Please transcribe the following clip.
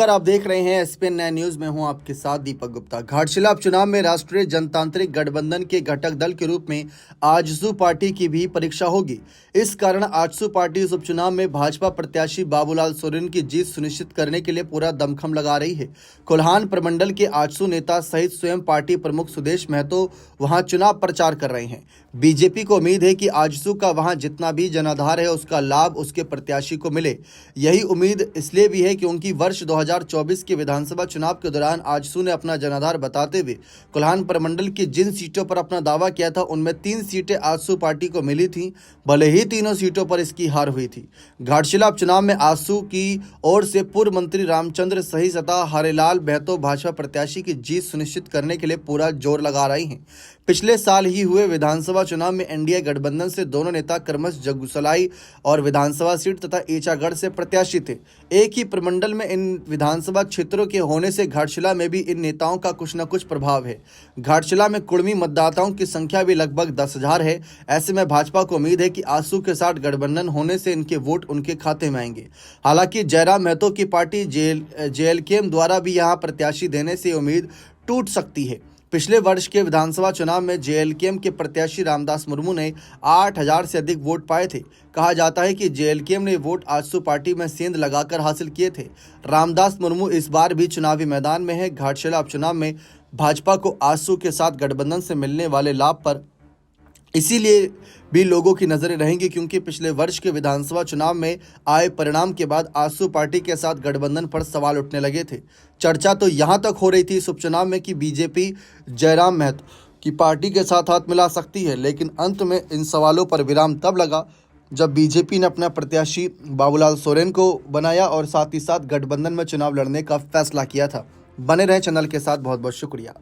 नमस्कार, आप देख रहे हैं एसपीएन 9 न्यूज में हूं आपके साथ दीपक गुप्ता। घाटशिला उपचुनाव में राष्ट्रीय जनतांत्रिक गठबंधन के घटक दल के रूप में आजसू पार्टी की भी परीक्षा होगी। इस कारण आजसू पार्टी इस उपचुनाव में भाजपा प्रत्याशी बाबूलाल सोरेन की जीत सुनिश्चित करने के लिए पूरा दमखम लगा रही है। कोल्हान प्रमंडल के आजसू नेता सहित स्वयं पार्टी प्रमुख सुदेश महतो वहां चुनाव प्रचार कर रहे हैं। बीजेपी को उम्मीद है कि आजसू का वहां जितना भी जनाधार है उसका लाभ उसके प्रत्याशी को मिले। यही उम्मीद इसलिए भी है क्योंकि वर्ष 2024 के विधानसभा चुनाव के दौरान आजसू ने अपना जनाधार बताते हुए कोल्हान प्रमंडल की जिन सीटों पर अपना दावा किया था उनमें 3 सीटें आजसू पार्टी को मिली थीं, भले ही तीनों सीटों पर इसकी हार हुई थी। घाटशिला उपचुनाव में आजसू की ओर से पूर्व मंत्री रामचंद्र सही सता हरेलाल महतो भाजपा प्रत्याशी की जीत सुनिश्चित करने के लिए पूरा जोर लगा रही हैं। पिछले साल ही हुए विधानसभा चुनाव में एनडीए गठबंधन से दोनों नेता क्रमश जगुसलाई और विधानसभा सीट तथा ईचागढ़ से प्रत्याशी थे। एक ही प्रमंडल में इन विधानसभा क्षेत्रों के होने से घाटशिला में भी इन नेताओं का कुछ न कुछ प्रभाव है। घाटशिला में कुर्मी मतदाताओं की संख्या भी लगभग 10,000 है। ऐसे में भाजपा को उम्मीद है कि आजसू के साथ गठबंधन होने से इनके वोट उनके खाते में आएंगे। हालांकि जयराम महतो की पार्टी जेएलकेएम द्वारा भी यहां प्रत्याशी देने से उम्मीद टूट सकती है। पिछले वर्ष के विधानसभा चुनाव में जेएलकेएम के प्रत्याशी रामदास मुर्मू ने 8,000 से अधिक वोट पाए थे। कहा जाता है कि जेएलकेएम ने वोट आजसू पार्टी में सेंध लगाकर हासिल किए थे। रामदास मुर्मू इस बार भी चुनावी मैदान में है। घाटशिला उपचुनाव में भाजपा को आजसू के साथ गठबंधन से मिलने वाले लाभ पर इसीलिए भी लोगों की नजरें रहेंगी क्योंकि पिछले वर्ष के विधानसभा चुनाव में आए परिणाम के बाद आजसू पार्टी के साथ गठबंधन पर सवाल उठने लगे थे। चर्चा तो यहां तक हो रही थी इस उपचुनाव में कि बीजेपी जयराम महतो की पार्टी के साथ हाथ मिला सकती है, लेकिन अंत में इन सवालों पर विराम तब लगा जब बीजेपी ने अपना प्रत्याशी बाबूलाल सोरेन को बनाया और साथ ही साथ गठबंधन में चुनाव लड़ने का फैसला किया था। बने रहें चैनल के साथ। बहुत बहुत शुक्रिया।